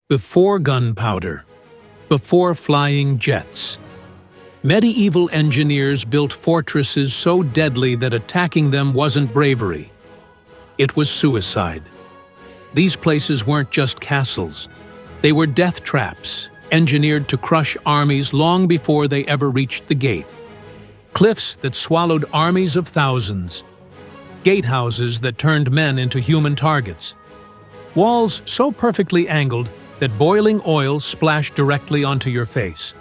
Before gunpowder, before flying jets, medieval engineers built fortresses so deadly that attacking them wasn't bravery. It was suicide. These places weren't just castles. They were death traps, engineered to crush armies long before they ever reached the gate. Cliffs that swallowed armies of thousands. Gatehouses that turned men into human targets. Walls so perfectly angled that boiling oil splashed directly onto your face.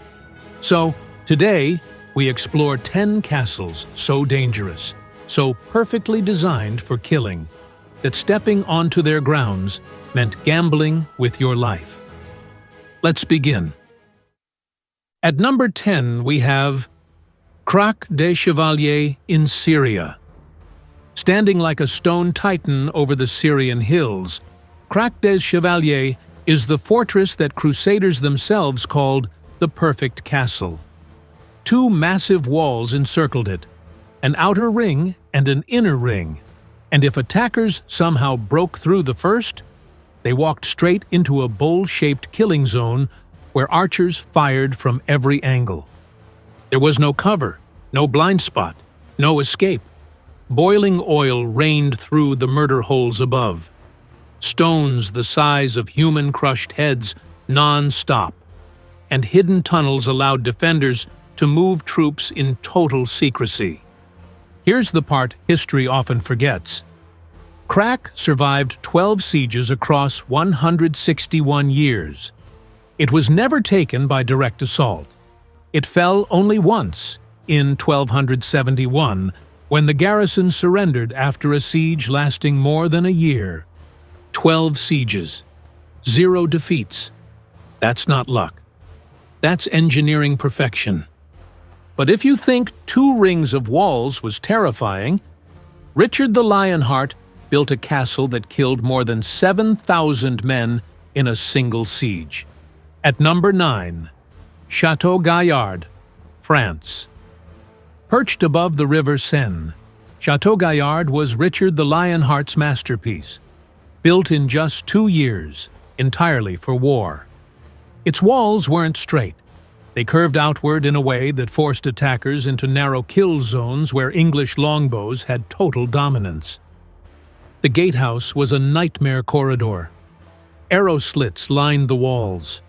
So, today, we explore 10 castles so dangerous, so perfectly designed for killing, that stepping onto their grounds meant gambling with your life. Let's begin. At number 10, we have Krak des Chevaliers in Syria. Standing like a stone titan over the Syrian hills, Krak des Chevaliers is the fortress that crusaders themselves called the perfect castle. 2 massive walls encircled it, an outer ring and an inner ring, and if attackers somehow broke through the first, they walked straight into a bowl-shaped killing zone where archers fired from every angle. There was no cover, no blind spot, no escape. Boiling oil rained through the murder holes above. Stones the size of human-crushed heads non-stop, and hidden tunnels allowed defenders to move troops in total secrecy. Here's the part history often forgets. Krak survived 12 sieges across 161 years. It was never taken by direct assault. It fell only once, in 1271, when the garrison surrendered after a siege lasting more than a year. 12 sieges, 0 defeats. That's not luck. That's engineering perfection. But if you think 2 rings of walls was terrifying, Richard the Lionheart built a castle that killed more than 7,000 men in a single siege. At number 9, Chateau Gaillard, France. Perched above the river Seine, Chateau Gaillard was Richard the Lionheart's masterpiece, built in just 2 years, entirely for war. Its walls weren't straight. They curved outward in a way that forced attackers into narrow kill zones where English longbows had total dominance. The gatehouse was a nightmare corridor. Arrow slits lined the walls.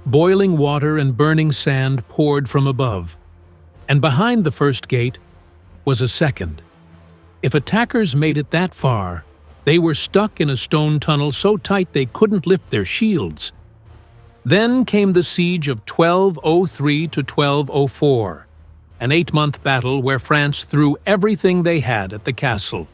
Boiling water and burning sand poured from above. And behind the first gate was a second. If attackers made it that far, they were stuck in a stone tunnel so tight they couldn't lift their shields. Then came the siege of 1203 to 1204, an 8-month battle where France threw everything they had at the castle.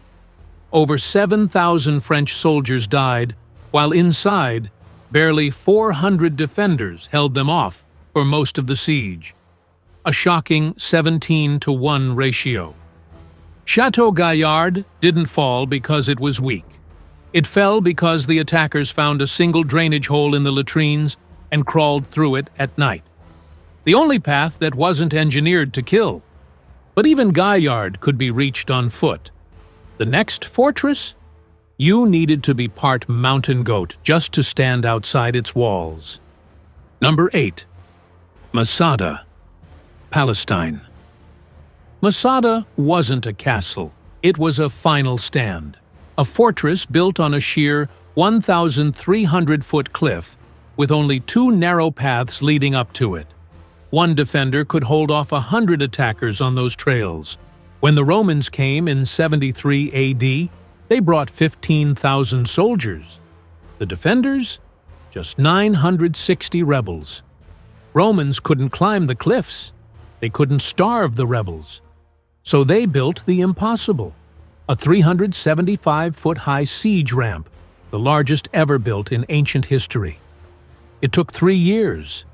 Over 7,000 French soldiers died, while inside, barely 400 defenders held them off for most of the siege. A shocking 17-to-1 ratio. Chateau Gaillard didn't fall because it was weak. It fell because the attackers found a single drainage hole in the latrines and crawled through it at night. The only path that wasn't engineered to kill. But even Gaillard could be reached on foot. The next fortress? You needed to be part mountain goat just to stand outside its walls. Number 8. Masada, Palestine. Masada wasn't a castle. It was a final stand. A fortress built on a sheer 1,300-foot cliff with only 2 narrow paths leading up to it. One defender could hold off 100 attackers on those trails. When the Romans came in 73 AD, they brought 15,000 soldiers. The defenders? Just 960 rebels. Romans couldn't climb the cliffs. They couldn't starve the rebels. So they built the impossible, a 375-foot-high siege ramp, the largest ever built in ancient history. It took 3 years.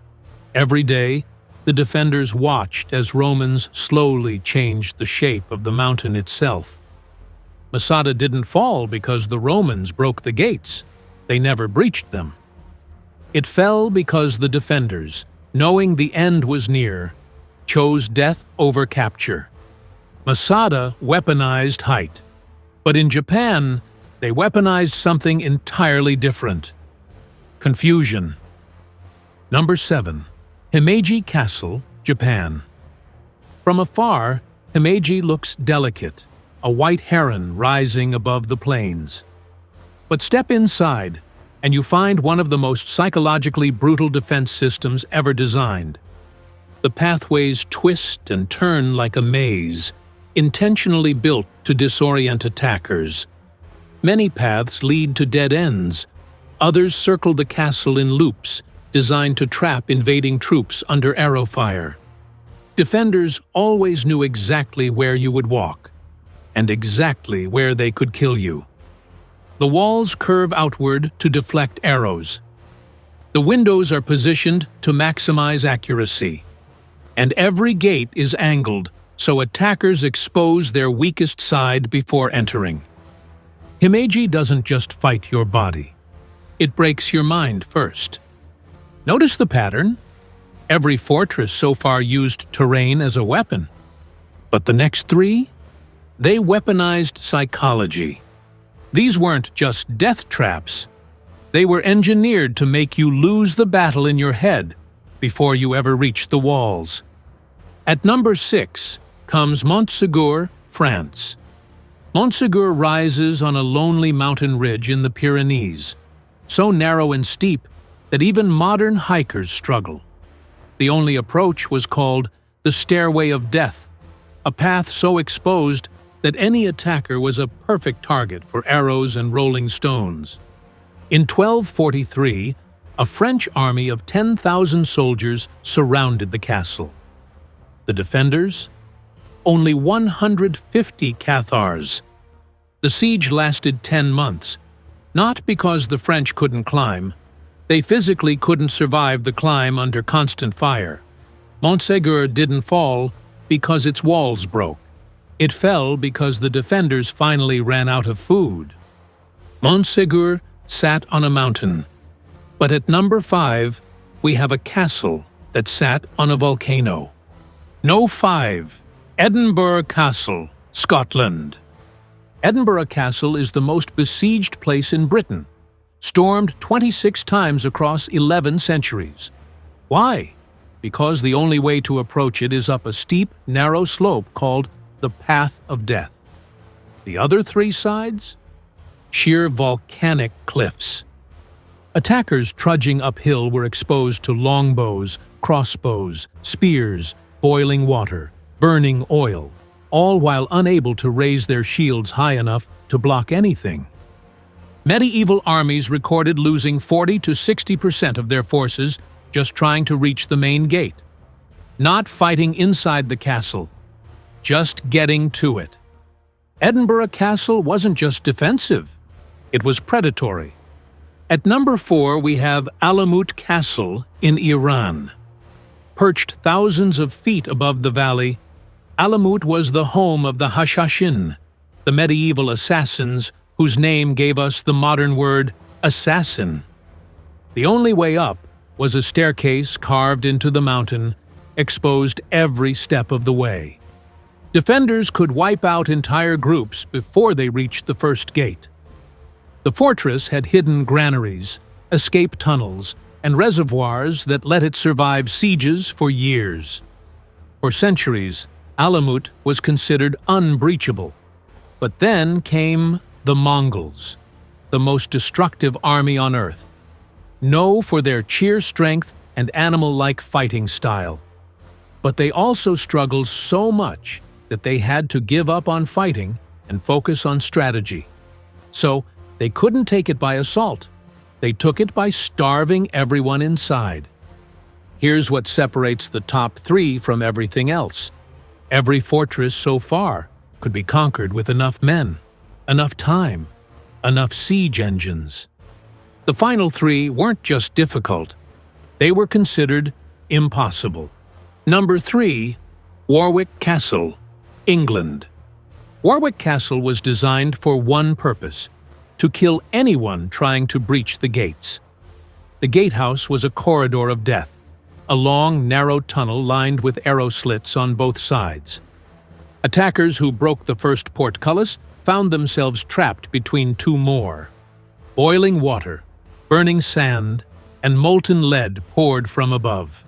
Every day, the defenders watched as Romans slowly changed the shape of the mountain itself. Masada didn't fall because the Romans broke the gates. They never breached them. It fell because the defenders, knowing the end was near, chose death over capture. Masada weaponized height. But in Japan, they weaponized something entirely different. confusion. Number 7. Himeji Castle, Japan. From afar, Himeji looks delicate, a white heron rising above the plains. But step inside, and you find one of the most psychologically brutal defense systems ever designed. The pathways twist and turn like a maze, intentionally built to disorient attackers. Many paths lead to dead ends. Others circle the castle in loops, designed to trap invading troops under arrow fire. Defenders always knew exactly where you would walk, and exactly where they could kill you. The walls curve outward to deflect arrows. The windows are positioned to maximize accuracy. And every gate is angled so attackers expose their weakest side before entering. Himeji doesn't just fight your body. It breaks your mind first. Notice the pattern. Every fortress so far used terrain as a weapon. But the next 3? They weaponized psychology. These weren't just death traps. They were engineered to make you lose the battle in your head before you ever reach the walls. At number 6 comes Montségur, France. Montségur rises on a lonely mountain ridge in the Pyrenees, so narrow and steep that even modern hikers struggle. The only approach was called the Stairway of Death, a path so exposed that any attacker was a perfect target for arrows and rolling stones. In 1243, a French army of 10,000 soldiers surrounded the castle. The defenders? Only 150 Cathars. The siege lasted 10 months, not because the French couldn't climb. They physically couldn't survive the climb under constant fire. Montségur didn't fall because its walls broke. It fell because the defenders finally ran out of food. Montségur sat on a mountain, but at number 5, we have a castle that sat on a volcano. No 5. Edinburgh Castle, Scotland. Edinburgh Castle is the most besieged place in Britain, stormed 26 times across 11 centuries. Why? Because the only way to approach it is up a steep, narrow slope called the Path of Death. The other 3 sides? Sheer volcanic cliffs. Attackers trudging uphill were exposed to longbows, crossbows, spears, boiling water, burning oil, all while unable to raise their shields high enough to block anything. Medieval armies recorded losing 40 to 60% of their forces just trying to reach the main gate. Not fighting inside the castle, just getting to it. Edinburgh Castle wasn't just defensive, it was predatory. At number 4, we have Alamut Castle in Iran. Perched thousands of feet above the valley, Alamut was the home of the Hashashin, the medieval assassins whose name gave us the modern word assassin. The only way up was a staircase carved into the mountain, exposed every step of the way. Defenders could wipe out entire groups before they reached the first gate. The fortress had hidden granaries, escape tunnels, and reservoirs that let it survive sieges for years. For centuries, Alamut was considered unbreachable. But then came the Mongols, the most destructive army on earth. Known for their sheer strength and animal-like fighting style. But they also struggled so much that they had to give up on fighting and focus on strategy. So, they couldn't take it by assault. They took it by starving everyone inside. Here's what separates the top 3 from everything else. Every fortress so far could be conquered with enough men, enough time, enough siege engines. The final 3 weren't just difficult, they were considered impossible. Number 3, Warwick Castle, England. Warwick Castle was designed for one purpose: to kill anyone trying to breach the gates. The gatehouse was a corridor of death, a long, narrow tunnel lined with arrow slits on both sides. Attackers who broke the first portcullis found themselves trapped between 2 more. Boiling water, burning sand, and molten lead poured from above.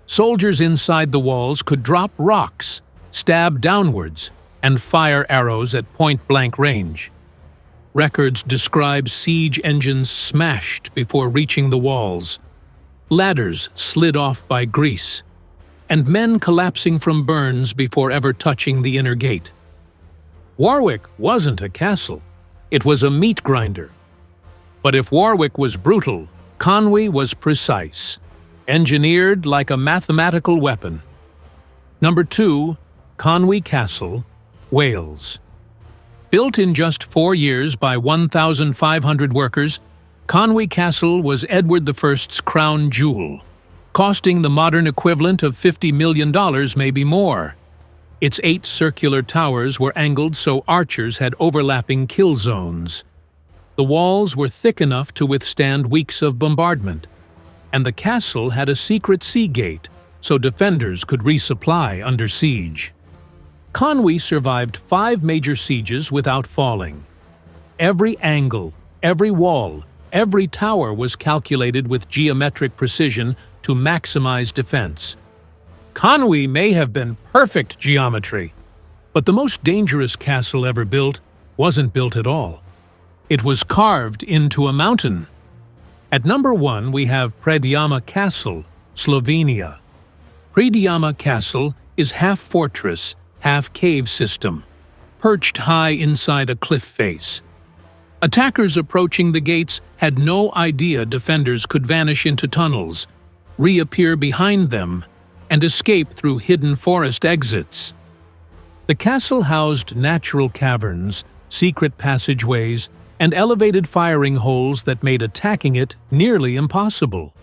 Soldiers inside the walls could drop rocks, stab downwards, and fire arrows at point-blank range. Records describe siege engines smashed before reaching the walls, ladders slid off by grease, and men collapsing from burns before ever touching the inner gate. Warwick wasn't a castle, it was a meat grinder. But if Warwick was brutal, Conwy was precise, engineered like a mathematical weapon. Number 2, Conwy Castle, Wales. Built in just 4 years by 1,500 workers, Conwy Castle was Edward I's crown jewel, costing the modern equivalent of $50 million, maybe more. Its 8 circular towers were angled so archers had overlapping kill zones. The walls were thick enough to withstand weeks of bombardment, and the castle had a secret sea gate so defenders could resupply under siege. Conwy survived 5 major sieges without falling. Every angle, every wall, every tower was calculated with geometric precision to maximize defense. Conwy may have been perfect geometry, but the most dangerous castle ever built wasn't built at all. It was carved into a mountain. At number 1, we have Predjama Castle, Slovenia. Predjama Castle is half fortress, half cave system, perched high inside a cliff face. Attackers approaching the gates had no idea defenders could vanish into tunnels, reappear behind them, and escape through hidden forest exits. The castle housed natural caverns, secret passageways, and elevated firing holes that made attacking it nearly impossible.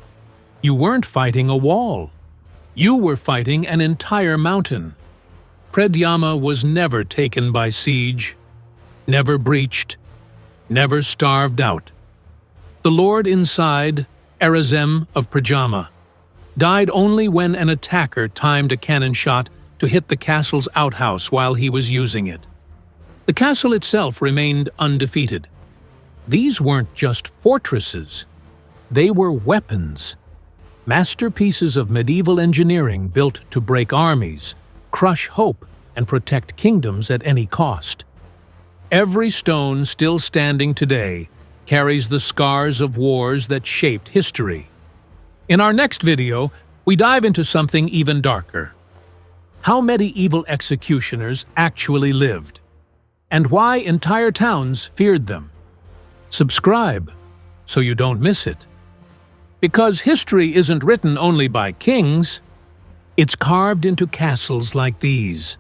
You weren't fighting a wall. You were fighting an entire mountain. Predjama was never taken by siege, never breached, never starved out. The lord inside, Erazem of Predjama, died only when an attacker timed a cannon shot to hit the castle's outhouse while he was using it. The castle itself remained undefeated. These weren't just fortresses, they were weapons, masterpieces of medieval engineering built to break armies, crush hope, and protect kingdoms at any cost. Every stone still standing today carries the scars of wars that shaped history. In our next video, we dive into something even darker: how medieval executioners actually lived, and why entire towns feared them. Subscribe so you don't miss it. Because history isn't written only by kings, it's carved into castles like these.